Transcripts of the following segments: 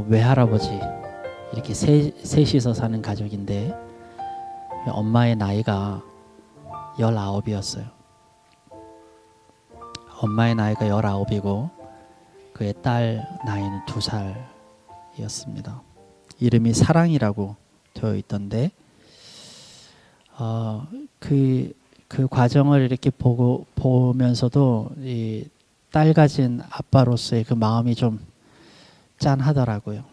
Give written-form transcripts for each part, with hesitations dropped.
외할아버지 이렇게 셋이서 사는 가족인데 엄마의 나이가 19이었어요. 엄마의 나이가 19이고 그의 딸 나이는 2살이었습니다. 이름이 사랑이라고 되어 있던데 그 과정을 이렇게 보면서도 이 딸 가진 아빠로서의 그 마음이 좀 짠하더라고요.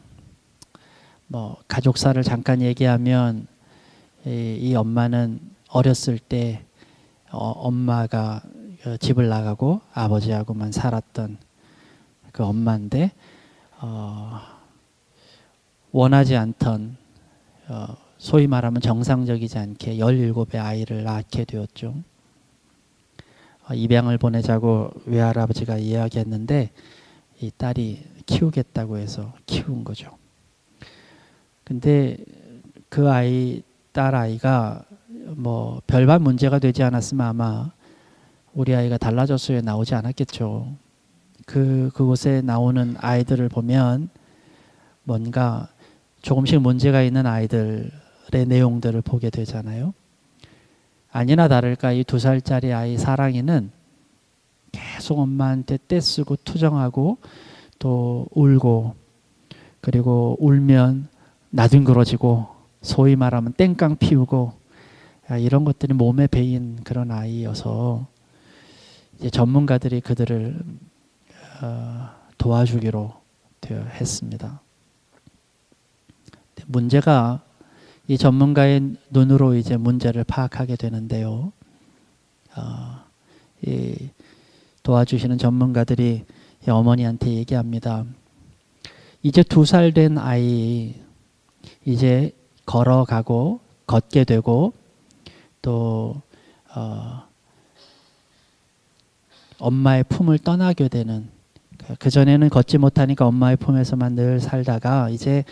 뭐 가족사를 잠깐 얘기하면 이 엄마는 어렸을 때 엄마가 집을 나가고 아버지하고만 살았던 그 엄마인데 원하지 않던 소위 말하면 정상적이지 않게 17의 아이를 낳게 되었죠. 입양을 보내자고 외할아버지가 이야기했는데 이 딸이 키우겠다고 해서 키운 거죠. 근데 그 딸 아이가 뭐 별반 문제가 되지 않았으면 아마 우리 아이가 달라졌어요 나오지 않았겠죠. 그곳에 나오는 아이들을 보면 뭔가 조금씩 문제가 있는 아이들의 내용들을 보게 되잖아요. 아니나 다를까 이 2살짜리 아이 사랑이는 계속 엄마한테 떼쓰고 투정하고 또 울고 그리고 울면 나뒹굴어지고 소위 말하면 땡깡 피우고 이런 것들이 몸에 배인 그런 아이여서 이제 전문가들이 그들을 도와주기로 했습니다. 문제가 이 전문가의 눈으로 이제 문제를 파악하게 되는데요. 이 도와주시는 전문가들이 이 어머니한테 얘기합니다. 이제 2살 된 아이 이제 걸어가고 걷게 되고 또 엄마의 품을 떠나게 되는 그전에는 걷지 못하니까 엄마의 품에서만 늘 살다가 이제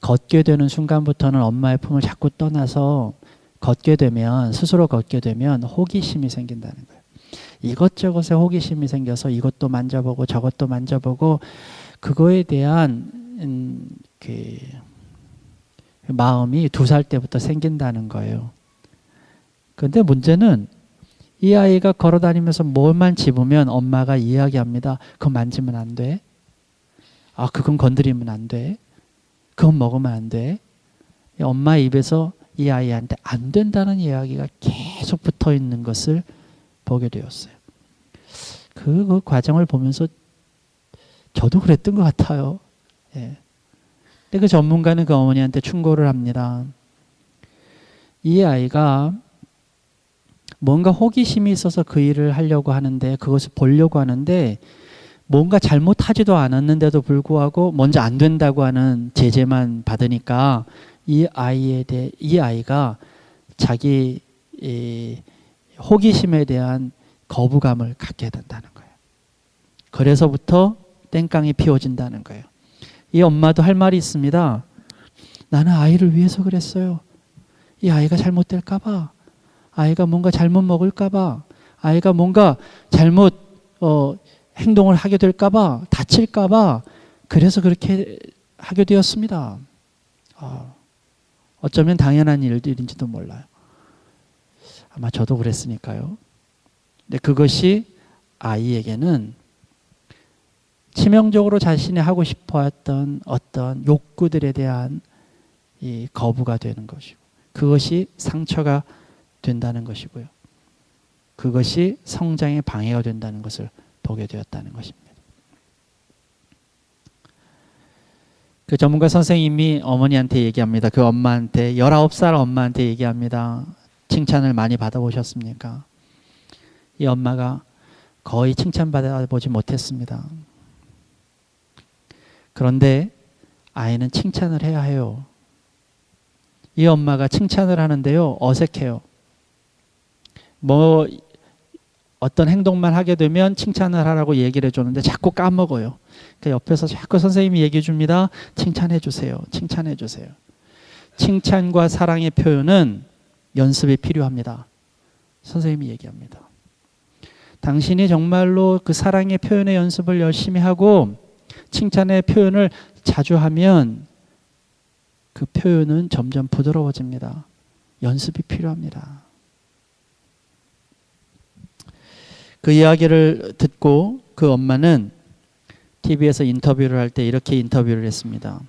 걷게 되는 순간부터는 엄마의 품을 자꾸 떠나서 걷게 되면 스스로 걷게 되면 호기심이 생긴다는 거예요. 이것저것에 호기심이 생겨서 이것도 만져보고 저것도 만져보고 그거에 대한 그 마음이 2살 때부터 생긴다는 거예요. 그런데 문제는 이 아이가 걸어다니면서 뭘만 집으면 엄마가 이야기합니다. 그건 만지면 안 돼. 그건 건드리면 안 돼. 그건 먹으면 안 돼. 엄마 입에서 이 아이한테 안 된다는 이야기가 계속 붙어 있는 것을 보게 되었어요. 그 과정을 보면서 저도 그랬던 것 같아요. 예. 근데 그 전문가는 그 어머니한테 충고를 합니다. 이 아이가 뭔가 호기심이 있어서 그 일을 하려고 하는데 그것을 보려고 하는데 뭔가 잘못하지도 않았는데도 불구하고 먼저 안 된다고 하는 제재만 받으니까 이 아이가 자기 호기심에 대한 거부감을 갖게 된다는 거예요. 그래서부터 땡깡이 피워진다는 거예요. 이 엄마도 할 말이 있습니다. 나는 아이를 위해서 그랬어요. 이 아이가 잘못될까 봐. 아이가 뭔가 잘못 먹을까 봐. 아이가 뭔가 잘못 행동을 하게 될까 봐. 다칠까 봐. 그래서 그렇게 하게 되었습니다. 어쩌면 당연한 일들인지도 몰라요. 아마 저도 그랬으니까요. 근데 그것이 아이에게는 치명적으로 자신이 하고 싶어 했던 어떤 욕구들에 대한 이 거부가 되는 것이고 그것이 상처가 된다는 것이고요. 그것이 성장에 방해가 된다는 것을 보게 되었다는 것입니다. 그 전문가 선생님이 어머니한테 얘기합니다. 그 엄마한테 19살 엄마한테 얘기합니다. 칭찬을 많이 받아보셨습니까? 이 엄마가 거의 칭찬받아보지 못했습니다. 그런데 아이는 칭찬을 해야 해요. 이 엄마가 칭찬을 하는데요. 어색해요. 뭐 어떤 행동만 하게 되면 칭찬을 하라고 얘기를 해줬는데 자꾸 까먹어요. 그러니까 옆에서 자꾸 선생님이 얘기해 줍니다. 칭찬해 주세요. 칭찬해 주세요. 칭찬과 사랑의 표현은 연습이 필요합니다. 선생님이 얘기합니다. 당신이 정말로 그 사랑의 표현의 연습을 열심히 하고 칭찬의 표현을 자주 하면 그 표현은 점점 부드러워집니다. 연습이 필요합니다. 그 이야기를 듣고 그 엄마는 TV에서 인터뷰를 할 때 이렇게 인터뷰를 했습니다.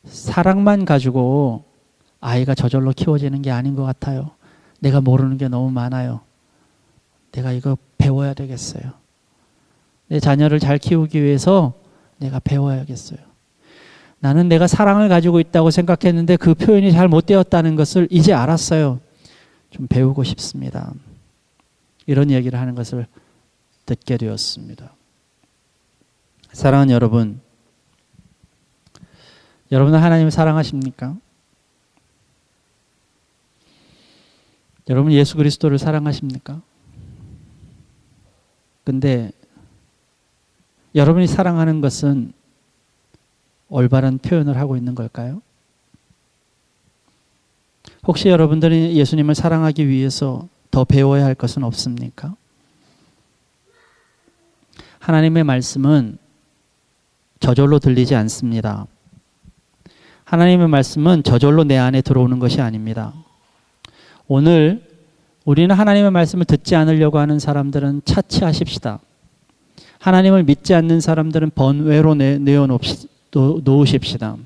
사랑만 가지고 아이가 저절로 키워지는 게 아닌 것 같아요. 내가 모르는 게 너무 많아요. 내가 이거 배워야 되겠어요. 내 자녀를 잘 키우기 위해서 내가 배워야겠어요. 나는 내가 사랑을 가지고 있다고 생각했는데 그 표현이 잘 못 되었다는 것을 이제 알았어요. 좀 배우고 싶습니다. 이런 얘기를 하는 것을 듣게 되었습니다. 사랑하는 여러분, 여러분은 하나님을 사랑하십니까? 여러분 예수 그리스도를 사랑하십니까? 근데 여러분이 사랑하는 것은 올바른 표현을 하고 있는 걸까요? 혹시 여러분들이 예수님을 사랑하기 위해서 더 배워야 할 것은 없습니까? 하나님의 말씀은 저절로 들리지 않습니다. 하나님의 말씀은 저절로 내 안에 들어오는 것이 아닙니다. 오늘 우리는 하나님의 말씀을 듣지 않으려고 하는 사람들은 차치하십시다. 하나님을 믿지 않는 사람들은 번외로 놓으십시다.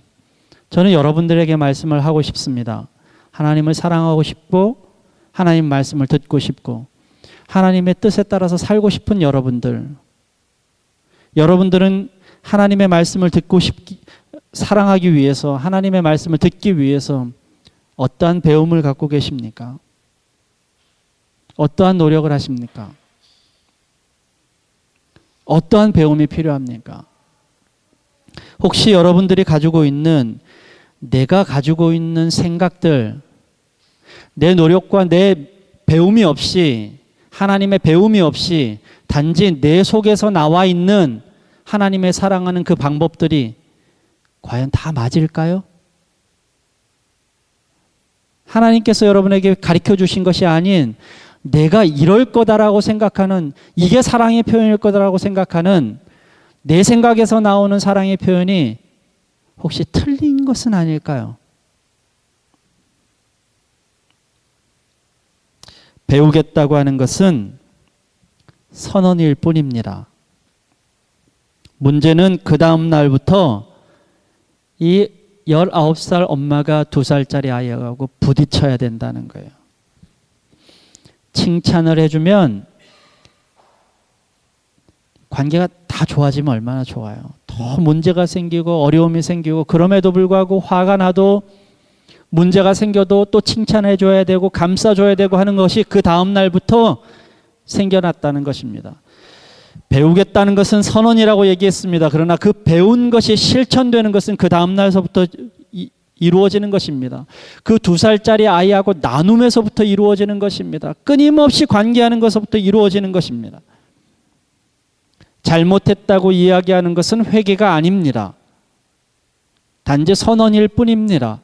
저는 여러분들에게 말씀을 하고 싶습니다. 하나님을 사랑하고 싶고 하나님 말씀을 듣고 싶고 하나님의 뜻에 따라서 살고 싶은 여러분들은 하나님의 말씀을 사랑하기 위해서 하나님의 말씀을 듣기 위해서 어떠한 배움을 갖고 계십니까? 어떠한 노력을 하십니까? 어떠한 배움이 필요합니까? 혹시 여러분들이 내가 가지고 있는 생각들, 내 노력과 내 배움이 없이, 하나님의 배움이 없이 단지 내 속에서 나와 있는 하나님의 사랑하는 그 방법들이 과연 다 맞을까요? 하나님께서 여러분에게 가르쳐 주신 것이 아닌 내가 이럴 거다라고 생각하는, 이게 사랑의 표현일 거다라고 생각하는 내 생각에서 나오는 사랑의 표현이 혹시 틀린 것은 아닐까요? 배우겠다고 하는 것은 선언일 뿐입니다. 문제는 그 다음 날부터 이 19살 엄마가 2살짜리 아이하고 부딪혀야 된다는 거예요. 칭찬을 해주면 관계가 다 좋아지면 얼마나 좋아요. 더 문제가 생기고 어려움이 생기고 그럼에도 불구하고 화가 나도 문제가 생겨도 또 칭찬해 줘야 되고 감싸 줘야 되고 하는 것이 그 다음 날부터 생겨났다는 것입니다. 배우겠다는 것은 선언이라고 얘기했습니다. 그러나 그 배운 것이 실천되는 것은 그 다음 날서부터 이루어지는 것입니다. 그 2살짜리 아이하고 나눔에서부터 이루어지는 것입니다. 끊임없이 관계하는 것부터 이루어지는 것입니다. 잘못했다고 이야기하는 것은 회개가 아닙니다. 단지 선언일 뿐입니다.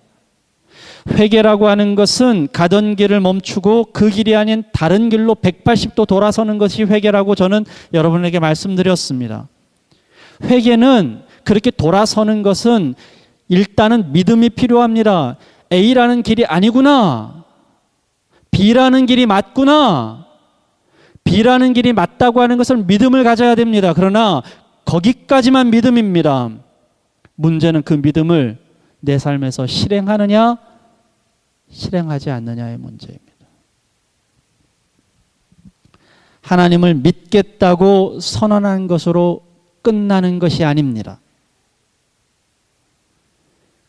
회개라고 하는 것은 가던 길을 멈추고 그 길이 아닌 다른 길로 180도 돌아서는 것이 회개라고 저는 여러분에게 말씀드렸습니다. 회개는 그렇게 돌아서는 것은 일단은 믿음이 필요합니다. A라는 길이 아니구나. B라는 길이 맞구나. B라는 길이 맞다고 하는 것을 믿음을 가져야 됩니다. 그러나 거기까지만 믿음입니다. 문제는 그 믿음을 내 삶에서 실행하느냐 실행하지 않느냐의 문제입니다. 하나님을 믿겠다고 선언한 것으로 끝나는 것이 아닙니다.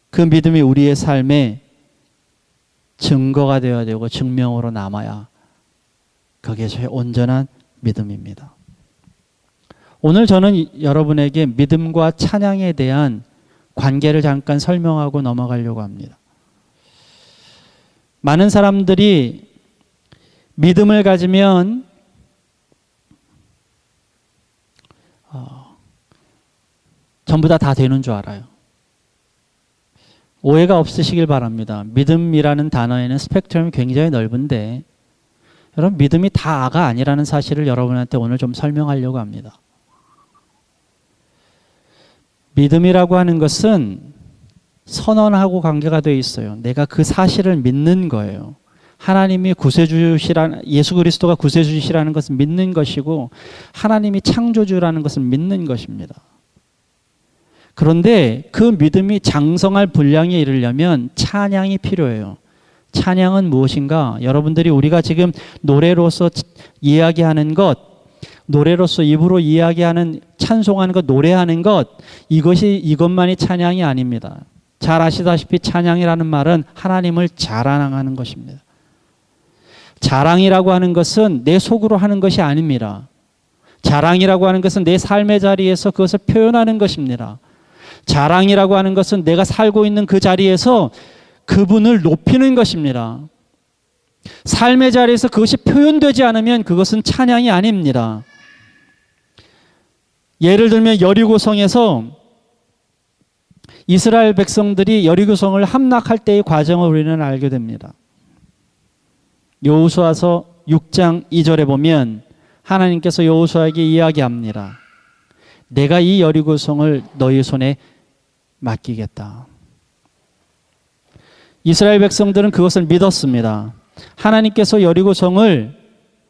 그 믿음이 우리의 삶에 증거가 되어야 되고 증명으로 남아야 그게 온전한 믿음입니다. 오늘 저는 여러분에게 믿음과 찬양에 대한 관계를 잠깐 설명하고 넘어가려고 합니다. 많은 사람들이 믿음을 가지면 전부 다 되는 줄 알아요. 오해가 없으시길 바랍니다. 믿음이라는 단어에는 스펙트럼이 굉장히 넓은데 여러분 믿음이 다가 아니라는 사실을 여러분한테 오늘 좀 설명하려고 합니다. 믿음이라고 하는 것은 선언하고 관계가 되어 있어요. 내가 그 사실을 믿는 거예요. 하나님이 구세주시라는, 예수 그리스도가 구세주시라는 것을 믿는 것이고 하나님이 창조주라는 것을 믿는 것입니다. 그런데 그 믿음이 장성할 분량에 이르려면 찬양이 필요해요. 찬양은 무엇인가? 여러분들이 우리가 지금 노래로서 이야기하는 것, 노래로서 입으로 이야기하는, 찬송하는 것, 노래하는 것, 이것만이 찬양이 아닙니다. 잘 아시다시피 찬양이라는 말은 하나님을 자랑하는 것입니다. 자랑이라고 하는 것은 내 속으로 하는 것이 아닙니다. 자랑이라고 하는 것은 내 삶의 자리에서 그것을 표현하는 것입니다. 자랑이라고 하는 것은 내가 살고 있는 그 자리에서 그분을 높이는 것입니다. 삶의 자리에서 그것이 표현되지 않으면 그것은 찬양이 아닙니다. 예를 들면 여리고성에서 이스라엘 백성들이 여리고성을 함락할 때의 과정을 우리는 알게 됩니다. 여호수아서 6장 2절에 보면 하나님께서 여호수아에게 이야기합니다. 내가 이 여리고성을 너희 손에 맡기겠다. 이스라엘 백성들은 그것을 믿었습니다. 하나님께서 여리고성을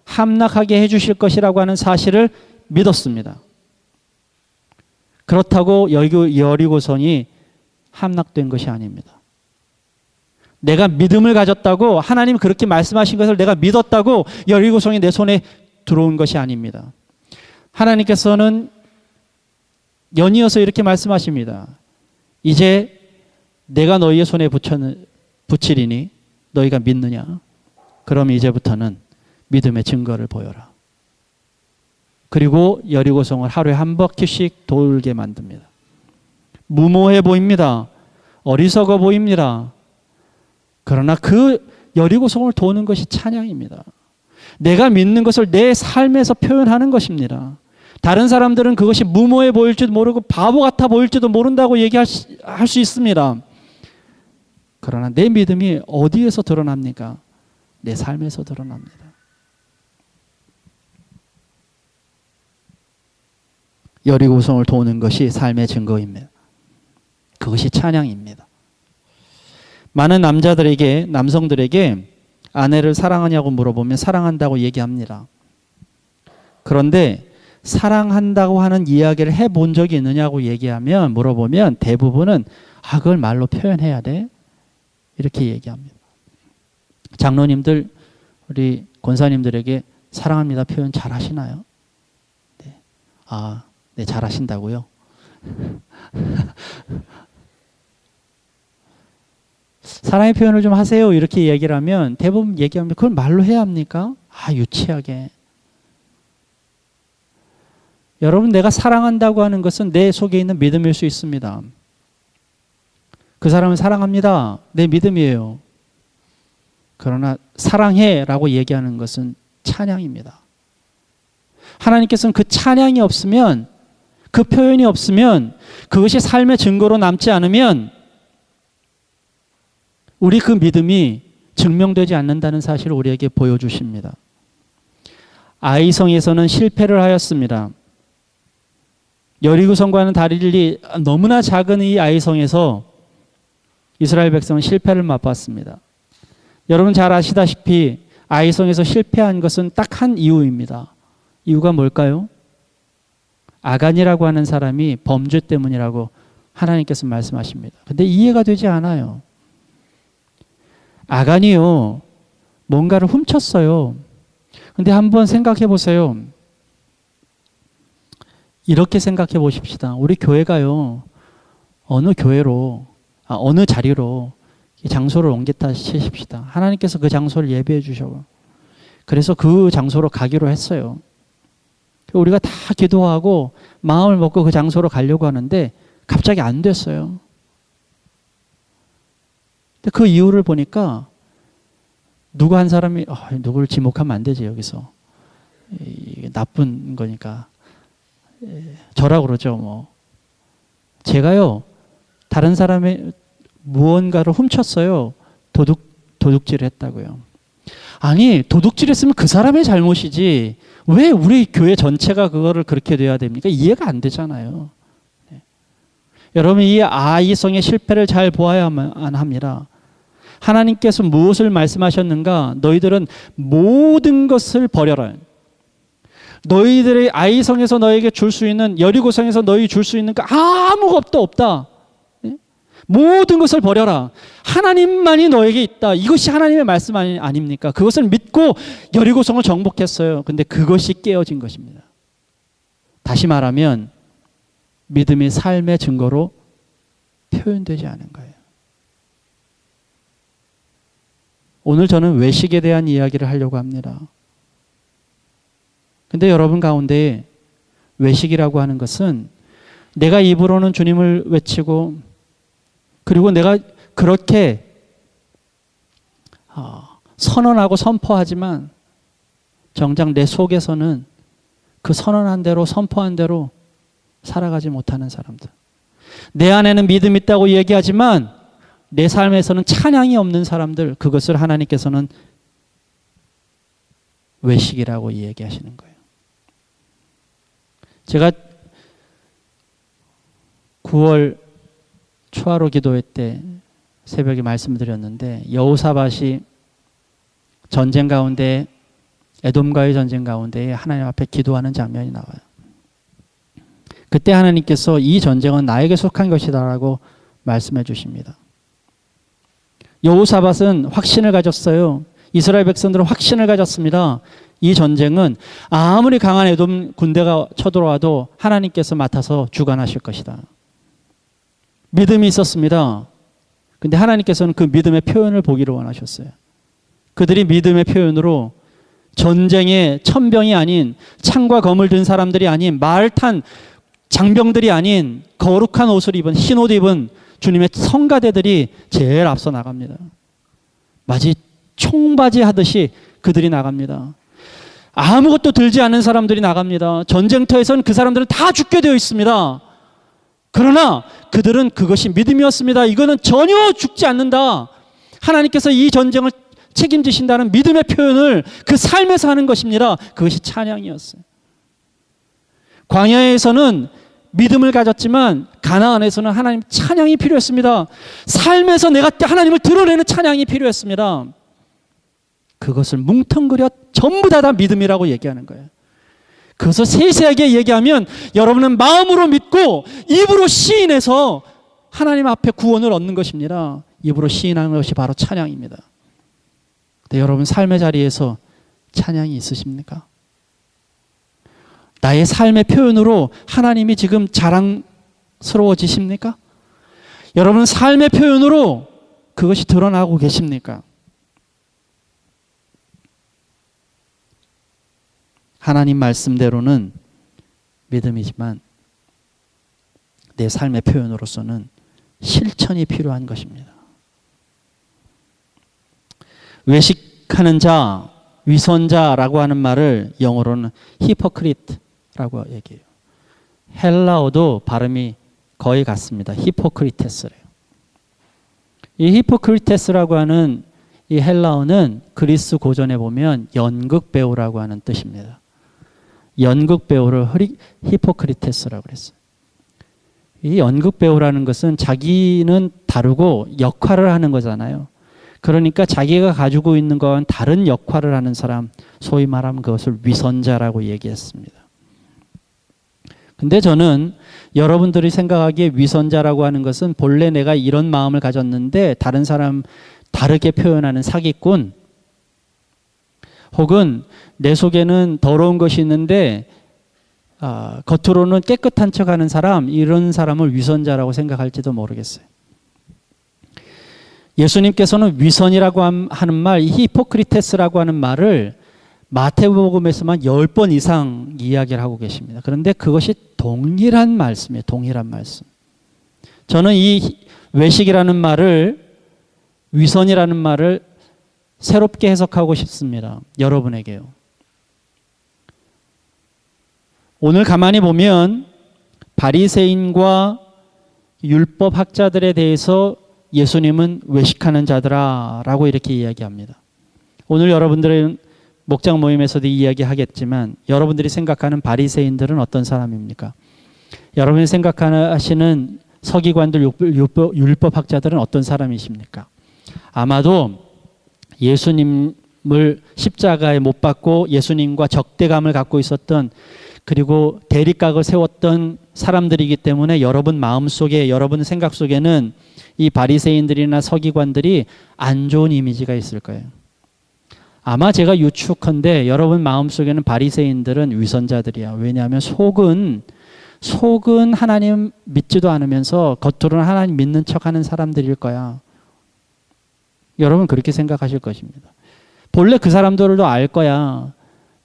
함락하게 해주실 것이라고 하는 사실을 믿었습니다. 그렇다고 여리고성이 함락된 것이 아닙니다. 내가 믿음을 가졌다고, 하나님 그렇게 말씀하신 것을 내가 믿었다고 여리고성이 내 손에 들어온 것이 아닙니다. 하나님께서는 연이어서 이렇게 말씀하십니다. 이제 내가 너희의 손에 붙이리니 너희가 믿느냐? 그럼 이제부터는 믿음의 증거를 보여라. 그리고 여리고성을 하루에 한 바퀴씩 돌게 만듭니다. 무모해 보입니다. 어리석어 보입니다. 그러나 그 여리고성을 도는 것이 찬양입니다. 내가 믿는 것을 내 삶에서 표현하는 것입니다. 다른 사람들은 그것이 무모해 보일지도 모르고 바보 같아 보일지도 모른다고 얘기할 수 있습니다. 그러나 내 믿음이 어디에서 드러납니까? 내 삶에서 드러납니다. 여리고성을 도는 것이 삶의 증거입니다. 그것이 찬양입니다. 많은 남성들에게 아내를 사랑하냐고 물어보면 사랑한다고 얘기합니다. 그런데 사랑한다고 하는 이야기를 해본 적이 있느냐고 물어보면 대부분은 그걸 말로 표현해야 돼? 이렇게 얘기합니다. 장로님들, 우리 권사님들에게 사랑합니다 표현 잘 하시나요? 네. 네, 잘 하신다고요? 사랑의 표현을 좀 하세요 이렇게 얘기를 하면 대부분 얘기하면 그걸 말로 해야 합니까? 유치하게. 여러분, 내가 사랑한다고 하는 것은 내 속에 있는 믿음일 수 있습니다. 그 사람을 사랑합니다. 내 믿음이에요. 그러나 사랑해 라고 얘기하는 것은 찬양입니다. 하나님께서는 그 찬양이 없으면, 그 표현이 없으면, 그것이 삶의 증거로 남지 않으면 우리 그 믿음이 증명되지 않는다는 사실을 우리에게 보여주십니다. 아이성에서는 실패를 하였습니다. 여리고성과는 달리 너무나 작은 이 아이성에서 이스라엘 백성은 실패를 맛봤습니다. 여러분 잘 아시다시피 아이성에서 실패한 것은 딱 한 이유입니다. 이유가 뭘까요? 아간이라고 하는 사람이 범죄 때문이라고 하나님께서 말씀하십니다. 근데 이해가 되지 않아요. 아간이요, 뭔가를 훔쳤어요. 근데 한번 생각해 보세요. 이렇게 생각해 보십시다. 우리 교회가요, 어느 자리로 장소를 옮겼다 치십시다. 하나님께서 그 장소를 예비해 주셔. 그래서 그 장소로 가기로 했어요. 우리가 다 기도하고 마음을 먹고 그 장소로 가려고 하는데 갑자기 안 됐어요. 근데 그 이유를 보니까 누구 한 사람이 누구를 지목하면 안 되지 여기서. 이게 나쁜 거니까. 저라고 그러죠. 제가요, 다른 사람의 무언가를 훔쳤어요. 도둑질을 했다고요. 아니, 도둑질했으면 그 사람의 잘못이지 왜 우리 교회 전체가 그거를 그렇게 돼야 됩니까? 이해가 안 되잖아요. 여러분, 이 아이성의 실패를 잘 보아야만 합니다. 하나님께서 무엇을 말씀하셨는가? 너희들은 모든 것을 버려라. 너희들의 아이성에서 너에게 줄 수 있는, 여리고성에서 너희 줄 수 있는 거 아무것도 없다. 모든 것을 버려라. 하나님만이 너에게 있다. 이것이 하나님의 말씀 아닙니까? 그것을 믿고 여리고성을 정복했어요. 근데 그것이 깨어진 것입니다. 다시 말하면 믿음이 삶의 증거로 표현되지 않은 거예요. 오늘 저는 외식에 대한 이야기를 하려고 합니다. 근데 여러분 가운데 외식이라고 하는 것은 내가 입으로는 주님을 외치고 그리고 내가 그렇게 선언하고 선포하지만 정작 내 속에서는 그 선언한 대로 선포한 대로 살아가지 못하는 사람들. 내 안에는 믿음이 있다고 얘기하지만 내 삶에서는 찬양이 없는 사람들, 그것을 하나님께서는 외식이라고 얘기하시는 거예요. 제가 9월 초하루 기도회 때 새벽에 말씀드렸는데 여호사밧이 전쟁 가운데 에돔과의 전쟁 가운데 하나님 앞에 기도하는 장면이 나와요. 그때 하나님께서 이 전쟁은 나에게 속한 것이다라고 말씀해 주십니다. 여호사밧은 확신을 가졌어요. 이스라엘 백성들은 확신을 가졌습니다. 이 전쟁은 아무리 강한 에돔 군대가 쳐들어와도 하나님께서 맡아서 주관하실 것이다. 믿음이 있었습니다. 근데 하나님께서는 그 믿음의 표현을 보기를 원하셨어요. 그들이 믿음의 표현으로 전쟁의 천병이 아닌, 창과 검을 든 사람들이 아닌, 말 탄 장병들이 아닌 거룩한 옷을 입은, 흰 옷 입은 주님의 성가대들이 제일 앞서 나갑니다. 마치 총바지 하듯이 그들이 나갑니다. 아무것도 들지 않은 사람들이 나갑니다. 전쟁터에서는 그 사람들은 다 죽게 되어 있습니다. 그러나 그들은 그것이 믿음이었습니다. 이거는 전혀 죽지 않는다. 하나님께서 이 전쟁을 책임지신다는 믿음의 표현을 그 삶에서 하는 것입니다. 그것이 찬양이었어요. 광야에서는 믿음을 가졌지만 가나안에서는 하나님 찬양이 필요했습니다. 삶에서 내가 하나님을 드러내는 찬양이 필요했습니다. 그것을 뭉텅그려 전부 다 믿음이라고 얘기하는 거예요. 그것을 세세하게 얘기하면 여러분은 마음으로 믿고 입으로 시인해서 하나님 앞에 구원을 얻는 것입니다. 입으로 시인하는 것이 바로 찬양입니다. 근데 여러분 삶의 자리에서 찬양이 있으십니까? 나의 삶의 표현으로 하나님이 지금 자랑스러워지십니까? 여러분 삶의 표현으로 그것이 드러나고 계십니까? 하나님 말씀대로는 믿음이지만 내 삶의 표현으로서는 실천이 필요한 것입니다. 외식하는 자, 위선자라고 하는 말을 영어로는 히포크리트라고 얘기해요. 헬라어도 발음이 거의 같습니다. 히포크리테스래요. 이 히포크리테스라고 하는 이 헬라어는 그리스 고전에 보면 연극 배우라고 하는 뜻입니다. 연극 배우를 히포크리테스라고 그랬어요. 이 연극 배우라는 것은 자기는 다르고 역할을 하는 거잖아요. 그러니까 자기가 가지고 있는 것과는 다른 역할을 하는 사람, 소위 말하면 그것을 위선자라고 얘기했습니다. 근데 저는 여러분들이 생각하기에 위선자라고 하는 것은 본래 내가 이런 마음을 가졌는데 다른 사람 다르게 표현하는 사기꾼, 혹은 내 속에는 더러운 것이 있는데 겉으로는 깨끗한 척하는 사람, 이런 사람을 위선자라고 생각할지도 모르겠어요. 예수님께서는 위선이라고 하는 말, 이 히포크리테스라고 하는 말을 마태복음에서만 10번 이상 이야기를 하고 계십니다. 그런데 그것이 동일한 말씀이에요. 동일한 말씀. 저는 이 외식이라는 말을, 위선이라는 말을 새롭게 해석하고 싶습니다. 여러분에게요. 오늘 가만히 보면 바리새인과 율법 학자들에 대해서 예수님은 외식하는 자들아 라고 이렇게 이야기합니다. 오늘 여러분들은 목장 모임에서도 이야기하겠지만 여러분들이 생각하는 바리새인들은 어떤 사람입니까? 여러분이 생각하시는 서기관들, 율법학자들은 어떤 사람이십니까? 아마도 예수님을 십자가에 못 박고 예수님과 적대감을 갖고 있었던, 그리고 대립각을 세웠던 사람들이기 때문에 여러분 마음속에, 여러분 생각 속에는 이 바리새인들이나 서기관들이 안 좋은 이미지가 있을 거예요. 아마 제가 유축한데 여러분 마음속에는 바리새인들은 위선자들이야. 왜냐하면 속은 하나님 믿지도 않으면서 겉으로는 하나님 믿는 척하는 사람들일 거야. 여러분 그렇게 생각하실 것입니다. 본래 그 사람들도 알 거야.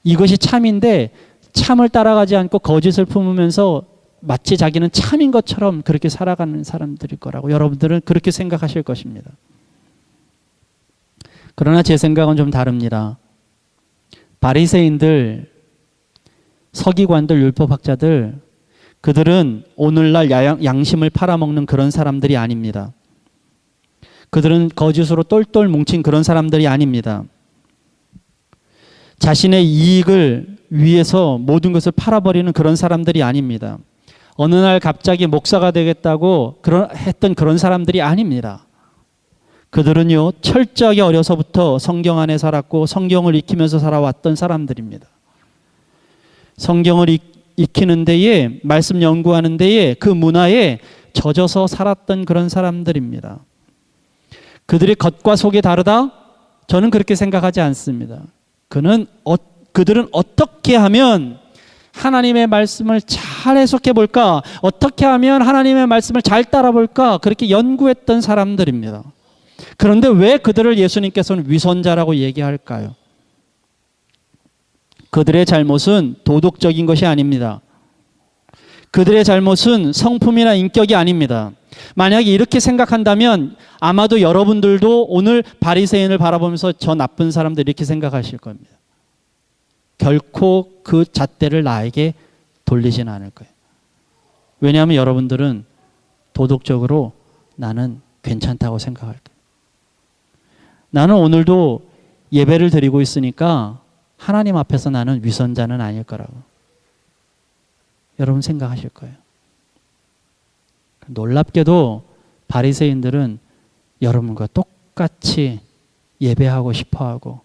이것이 참인데 참을 따라가지 않고 거짓을 품으면서 마치 자기는 참인 것처럼 그렇게 살아가는 사람들일 거라고 여러분들은 그렇게 생각하실 것입니다. 그러나 제 생각은 좀 다릅니다. 바리새인들, 서기관들, 율법학자들, 그들은 오늘날 양심을 팔아먹는 그런 사람들이 아닙니다. 그들은 거짓으로 똘똘 뭉친 그런 사람들이 아닙니다. 자신의 이익을 위해서 모든 것을 팔아버리는 그런 사람들이 아닙니다. 어느 날 갑자기 목사가 되겠다고 했던 그런 사람들이 아닙니다. 그들은요, 철저하게 어려서부터 성경 안에 살았고 성경을 익히면서 살아왔던 사람들입니다. 성경을 익히는 데에, 말씀 연구하는 데에, 그 문화에 젖어서 살았던 그런 사람들입니다. 그들의 겉과 속이 다르다? 저는 그렇게 생각하지 않습니다. 그들은 어떻게 하면 하나님의 말씀을 잘 해석해 볼까? 어떻게 하면 하나님의 말씀을 잘 따라 볼까? 그렇게 연구했던 사람들입니다. 그런데 왜 그들을 예수님께서는 위선자라고 얘기할까요? 그들의 잘못은 도덕적인 것이 아닙니다. 그들의 잘못은 성품이나 인격이 아닙니다. 만약에 이렇게 생각한다면 아마도 여러분들도 오늘 바리새인을 바라보면서 저 나쁜 사람들 이렇게 생각하실 겁니다. 결코 그 잣대를 나에게 돌리지는 않을 거예요. 왜냐하면 여러분들은 도덕적으로 나는 괜찮다고 생각할 거예요. 나는 오늘도 예배를 드리고 있으니까 하나님 앞에서 나는 위선자는 아닐 거라고 여러분 생각하실 거예요. 놀랍게도 바리새인들은 여러분과 똑같이 예배하고 싶어하고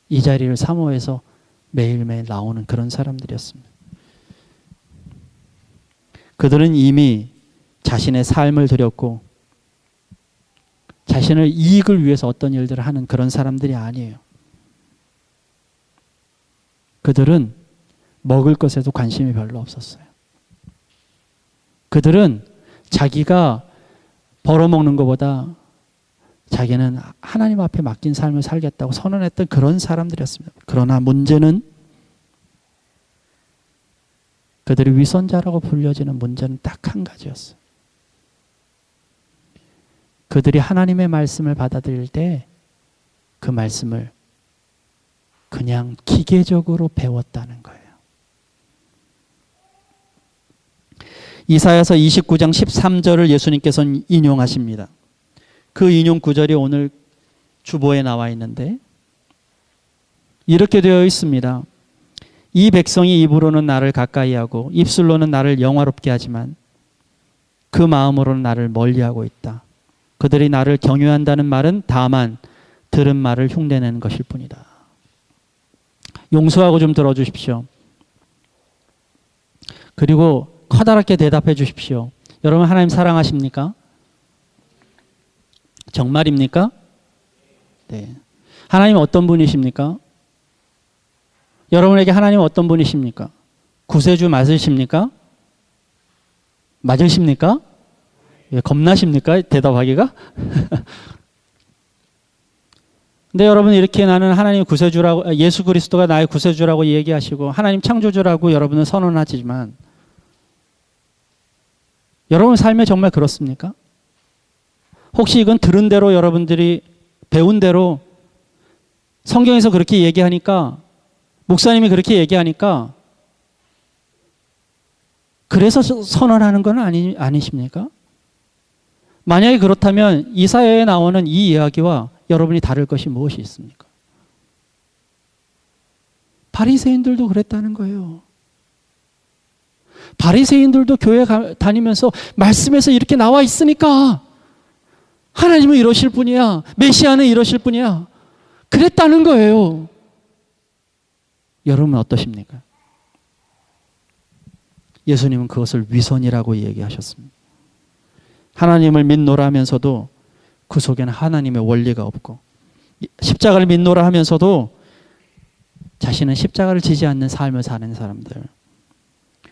이 자리를 사모해서 매일매일 나오는 그런 사람들이었습니다. 그들은 이미 자신의 삶을 드렸고 자신의 이익을 위해서 어떤 일들을 하는 그런 사람들이 아니에요. 그들은 먹을 것에도 관심이 별로 없었어요. 그들은 자기가 벌어먹는 것보다 자기는 하나님 앞에 맡긴 삶을 살겠다고 선언했던 그런 사람들이었습니다. 그러나 문제는 그들이 위선자라고 불려지는 문제는 딱 한 가지였어요. 그들이 하나님의 말씀을 받아들일 때 그 말씀을 그냥 기계적으로 배웠다는 거예요. 이사야서 29장 13절을 예수님께서는 인용하십니다. 그 인용 구절이 오늘 주보에 나와 있는데 이렇게 되어 있습니다. 이 백성이 입으로는 나를 가까이하고 입술로는 나를 영화롭게 하지만 그 마음으로는 나를 멀리하고 있다. 그들이 나를 경유한다는 말은 다만 들은 말을 흉내내는 것일 뿐이다. 용서하고 좀 들어주십시오. 그리고 커다랗게 대답해 주십시오. 여러분 하나님 사랑하십니까? 정말입니까? 네. 하나님 어떤 분이십니까? 여러분에게 하나님 어떤 분이십니까? 구세주 맞으십니까? 맞으십니까? 예, 겁나십니까? 대답하기가? 근데 여러분 이렇게 나는 하나님 구세주라고, 예수 그리스도가 나의 구세주라고 얘기하시고 하나님 창조주라고 여러분은 선언하지만 여러분 삶에 정말 그렇습니까? 혹시 이건 들은 대로 여러분들이 배운 대로 성경에서 그렇게 얘기하니까 목사님이 그렇게 얘기하니까 그래서 선언하는 건 아니십니까? 만약에 그렇다면 이사야에 나오는 이 이야기와 여러분이 다를 것이 무엇이 있습니까? 바리새인들도 그랬다는 거예요. 바리새인들도 교회 다니면서 말씀에서 이렇게 나와 있으니까 하나님은 이러실 분이야. 메시아는 이러실 분이야. 그랬다는 거예요. 여러분은 어떠십니까? 예수님은 그것을 위선이라고 얘기하셨습니다. 하나님을 믿노라 하면서도 그 속에는 하나님의 원리가 없고, 십자가를 믿노라 하면서도 자신은 십자가를 지지 않는 삶을 사는 사람들.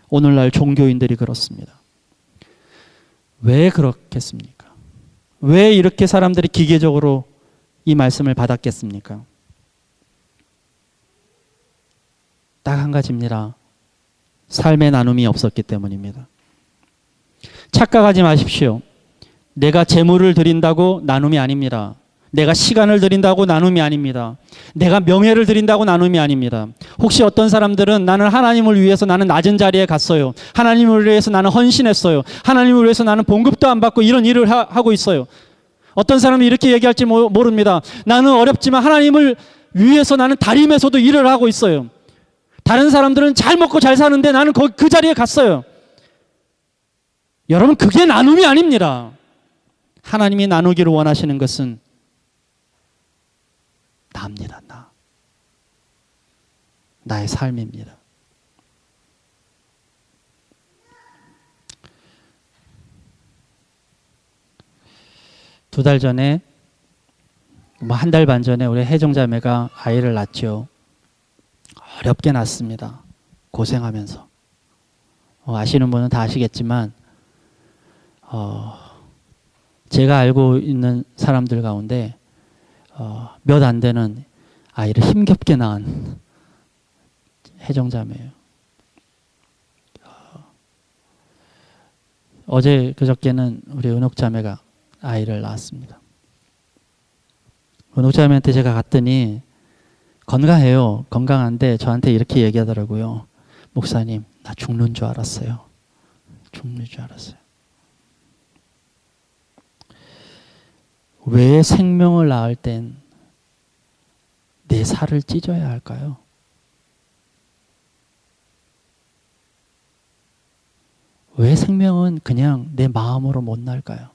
오늘날 종교인들이 그렇습니다. 왜 그렇겠습니까? 왜 이렇게 사람들이 기계적으로 이 말씀을 받았겠습니까? 딱 한 가지입니다. 삶의 나눔이 없었기 때문입니다. 착각하지 마십시오. 내가 재물을 드린다고 나눔이 아닙니다. 내가 시간을 드린다고 나눔이 아닙니다. 내가 명예를 드린다고 나눔이 아닙니다. 혹시 어떤 사람들은 나는 하나님을 위해서 나는 낮은 자리에 갔어요. 하나님을 위해서 나는 헌신했어요. 하나님을 위해서 나는 봉급도 안 받고 이런 일을 하고 있어요. 어떤 사람이 이렇게 얘기할지 모릅니다. 나는 어렵지만 하나님을 위해서 나는 다림에서도 일을 하고 있어요. 다른 사람들은 잘 먹고 잘 사는데 나는 그 자리에 갔어요. 여러분, 그게 나눔이 아닙니다. 하나님이 나누기를 원하시는 것은 나입니다. 나의 삶입니다. 두 달 전에, 한 달 반 전에 우리 혜정자매가 아이를 낳죠. 어렵게 낳습니다. 고생하면서. 아시는 분은 다 아시겠지만, 제가 알고 있는 사람들 가운데 몇 안 되는 아이를 힘겹게 낳은 혜정자매예요. 어제 그저께는 우리 은옥자매가 아이를 낳았습니다. 은옥자매한테 제가 갔더니 건강해요. 건강한데 저한테 이렇게 얘기하더라고요. 목사님, 나 죽는 줄 알았어요. 죽는 줄 알았어요. 왜 생명을 낳을 땐 내 살을 찢어야 할까요? 왜 생명은 그냥 내 마음으로 못 날까요?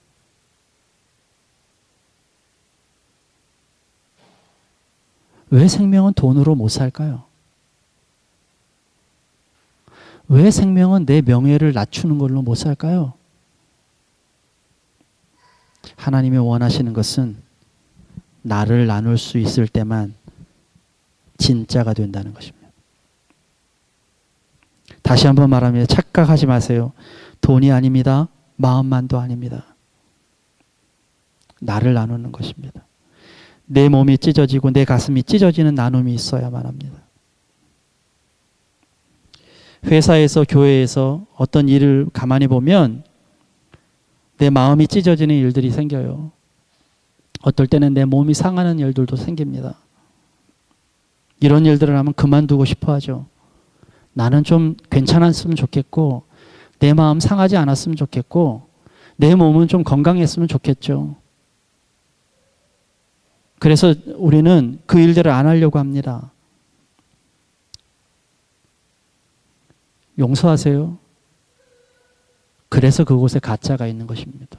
왜 생명은 돈으로 못 살까요? 왜 생명은 내 명예를 낮추는 걸로 못 살까요? 하나님이 원하시는 것은 나를 나눌 수 있을 때만 진짜가 된다는 것입니다. 다시 한번 말합니다. 착각하지 마세요. 돈이 아닙니다. 마음만도 아닙니다. 나를 나누는 것입니다. 내 몸이 찢어지고 내 가슴이 찢어지는 나눔이 있어야만 합니다. 회사에서, 교회에서 어떤 일을 가만히 보면 내 마음이 찢어지는 일들이 생겨요. 어떨 때는 내 몸이 상하는 일들도 생깁니다. 이런 일들을 하면 그만두고 싶어 하죠. 나는 좀 괜찮았으면 좋겠고, 내 마음 상하지 않았으면 좋겠고, 내 몸은 좀 건강했으면 좋겠죠. 그래서 우리는 그 일들을 안 하려고 합니다. 용서하세요. 그래서 그곳에 가짜가 있는 것입니다.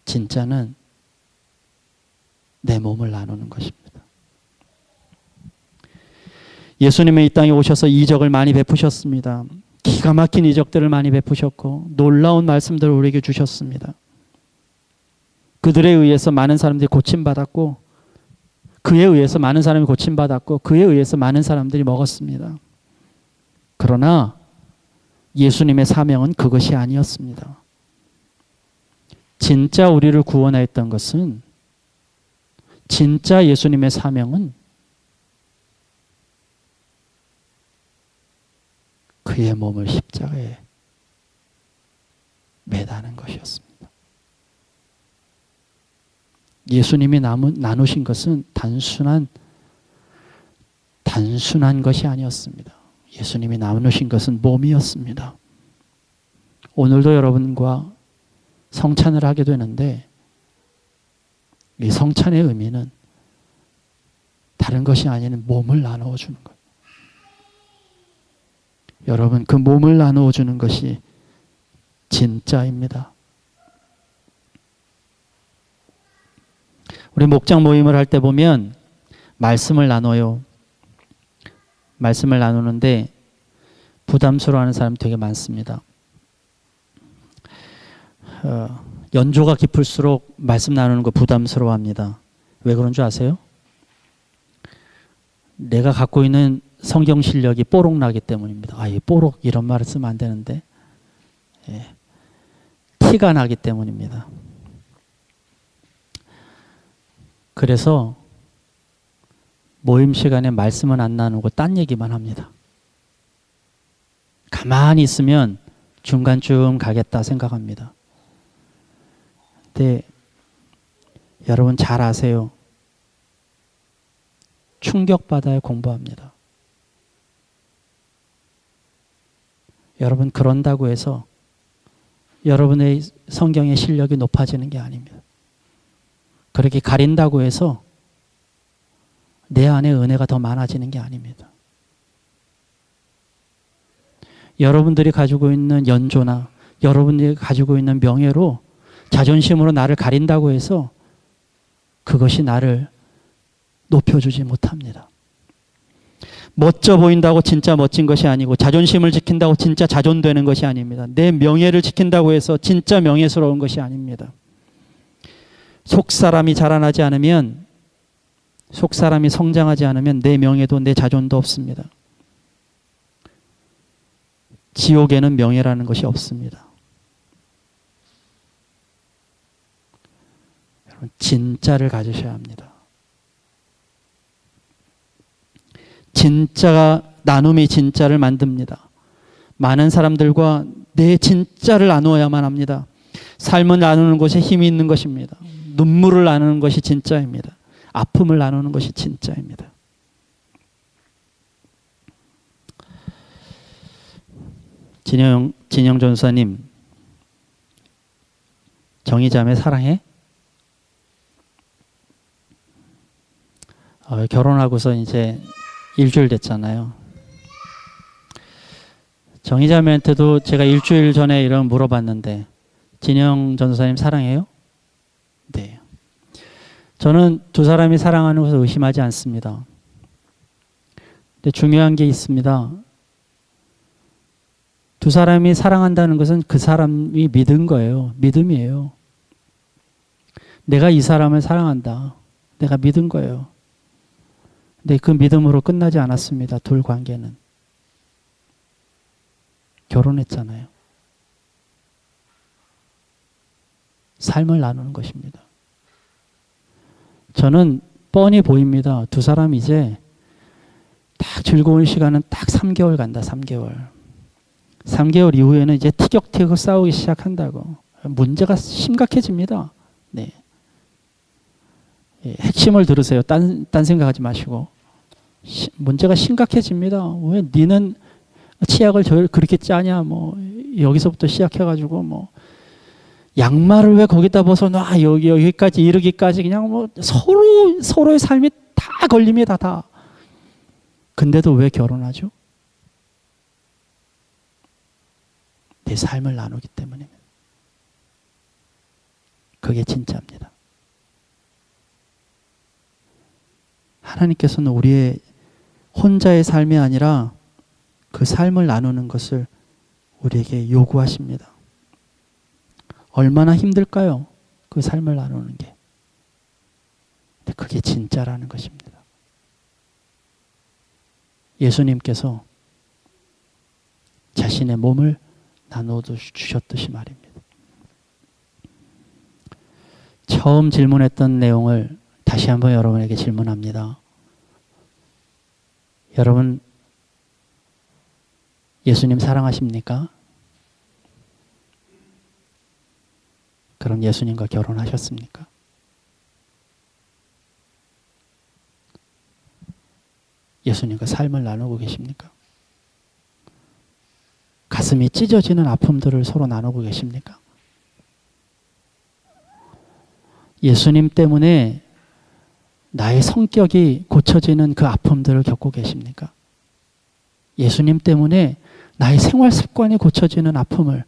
진짜는 내 몸을 나누는 것입니다. 예수님은 이 땅에 오셔서 이적을 많이 베푸셨습니다. 기가 막힌 이적들을 많이 베푸셨고 놀라운 말씀들을 우리에게 주셨습니다. 그들에 의해서 많은 사람들이 고침받았고, 그에 의해서 많은 사람이 고침받았고, 그에 의해서 많은 사람들이 먹었습니다. 그러나 예수님의 사명은 그것이 아니었습니다. 진짜 우리를 구원하였던 것은, 진짜 예수님의 사명은 그의 몸을 십자가에 매다는 것이었습니다. 예수님이 나누신 것은 단순한 것이 아니었습니다. 예수님이 나누신 것은 몸이었습니다. 오늘도 여러분과 성찬을 하게 되는데, 이 성찬의 의미는 다른 것이 아닌 몸을 나누어 주는 것. 여러분, 그 몸을 나누어 주는 것이 진짜입니다. 우리 목장 모임을 할 때 보면 말씀을 나눠요. 말씀을 나누는데 부담스러워하는 사람 되게 많습니다. 연조가 깊을수록 말씀 나누는 거 부담스러워합니다. 왜 그런 줄 아세요? 내가 갖고 있는 성경 실력이 뽀록나기 때문입니다. 이 뽀록 이런 말을 쓰면 안 되는데 티가 나기 때문입니다. 그래서 모임 시간에 말씀은 안 나누고 딴 얘기만 합니다. 가만히 있으면 중간쯤 가겠다 생각합니다. 근데 여러분 잘 아세요. 충격받아야 공부합니다. 여러분 그런다고 해서 여러분의 성경의 실력이 높아지는 게 아닙니다. 그렇게 가린다고 해서 내 안에 은혜가 더 많아지는 게 아닙니다. 여러분들이 가지고 있는 연조나 여러분들이 가지고 있는 명예로 자존심으로 나를 가린다고 해서 그것이 나를 높여주지 못합니다. 멋져 보인다고 진짜 멋진 것이 아니고 자존심을 지킨다고 진짜 자존되는 것이 아닙니다. 내 명예를 지킨다고 해서 진짜 명예스러운 것이 아닙니다. 속사람이 자라나지 않으면, 속사람이 성장하지 않으면 내 명예도 내 자존도 없습니다. 지옥에는 명예라는 것이 없습니다. 여러분 진짜를 가지셔야 합니다. 진짜가, 나눔이 진짜를 만듭니다. 많은 사람들과 내 진짜를 나누어야만 합니다. 삶을 나누는 것에 힘이 있는 것입니다. 눈물을 나누는 것이 진짜입니다. 아픔을 나누는 것이 진짜입니다. 진영 전사님, 정의자매 사랑해? 결혼하고서 이제 일주일 됐잖아요. 정의자매한테도 제가 일주일 전에 이런 물어봤는데 진영 전사님 사랑해요? 네. 저는 두 사람이 사랑하는 것을 의심하지 않습니다. 근데 중요한 게 있습니다. 두 사람이 사랑한다는 것은 그 사람이 믿은 거예요. 믿음이에요. 내가 이 사람을 사랑한다. 내가 믿은 거예요. 근데 그 믿음으로 끝나지 않았습니다. 둘 관계는. 결혼했잖아요. 삶을 나누는 것입니다. 저는 뻔히 보입니다. 두 사람이 이제 딱 즐거운 시간은 딱 3개월 간다. 3개월. 3개월 이후에는 이제 티격태격 싸우기 시작한다고. 문제가 심각해집니다. 네. 핵심을 들으세요. 딴 생각하지 마시고. 문제가 심각해집니다. 왜 니는 치약을 그렇게 짜냐? 뭐 여기서부터 시작해가지고 뭐 양말을 왜 거기다 벗어 놔? 여기까지 이르기까지 그냥 뭐 서로의 삶이 다 걸립니다. 다. 근데도 왜 결혼하죠? 내 삶을 나누기 때문입니다. 그게 진짜입니다. 하나님께서는 우리의 혼자의 삶이 아니라 그 삶을 나누는 것을 우리에게 요구하십니다. 얼마나 힘들까요? 그 삶을 나누는 게. 근데 그게 진짜라는 것입니다. 예수님께서 자신의 몸을 나누어 주셨듯이 말입니다. 처음 질문했던 내용을 다시 한번 여러분에게 질문합니다. 여러분, 예수님 사랑하십니까? 그럼 예수님과 결혼하셨습니까? 예수님과 삶을 나누고 계십니까? 가슴이 찢어지는 아픔들을 서로 나누고 계십니까? 예수님 때문에 나의 성격이 고쳐지는 그 아픔들을 겪고 계십니까? 예수님 때문에 나의 생활 습관이 고쳐지는 아픔을,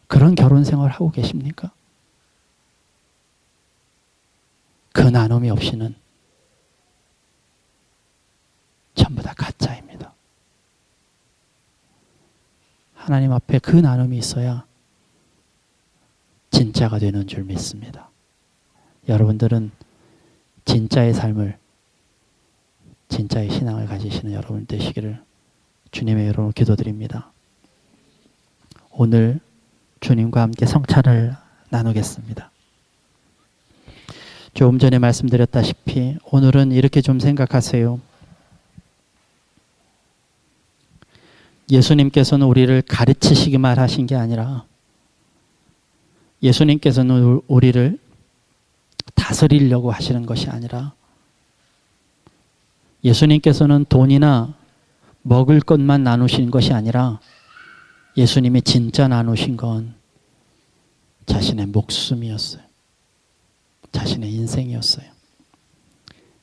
그런 결혼 생활을 하고 계십니까? 그 나눔이 없이는 전부 다 가짜입니다. 하나님 앞에 그 나눔이 있어야 진짜가 되는 줄 믿습니다. 여러분들은 진짜의 삶을, 진짜의 신앙을 가지시는 여러분 되시기를 주님의 이름으로 기도드립니다. 오늘 주님과 함께 성찬을 나누겠습니다. 조금 전에 말씀드렸다시피 오늘은 이렇게 좀 생각하세요. 예수님께서는 우리를 가르치시기만 하신 게 아니라 예수님께서는 우리를 다스리려고 하시는 것이 아니라 예수님께서는 돈이나 먹을 것만 나누신 것이 아니라 예수님이 진짜 나누신 건 자신의 목숨이었어요. 자신의 인생이었어요.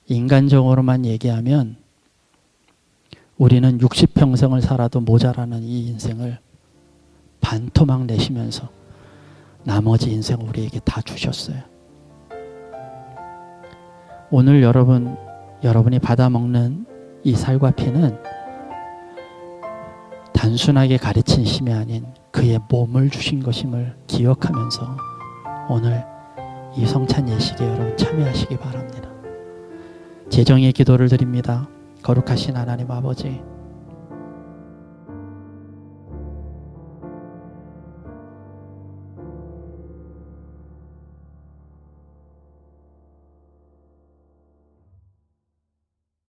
인간적으로만 얘기하면 우리는 60평생을 살아도 모자라는 이 인생을 반토막 내시면서 나머지 인생을 우리에게 다 주셨어요. 오늘 여러분이 받아먹는 이 살과 피는 단순하게 가르친 심이 아닌 그의 몸을 주신 것임을 기억하면서 오늘 이 성찬 예식에 여러분 참여하시기 바랍니다. 재정의 기도를 드립니다. 거룩하신 하나님 아버지,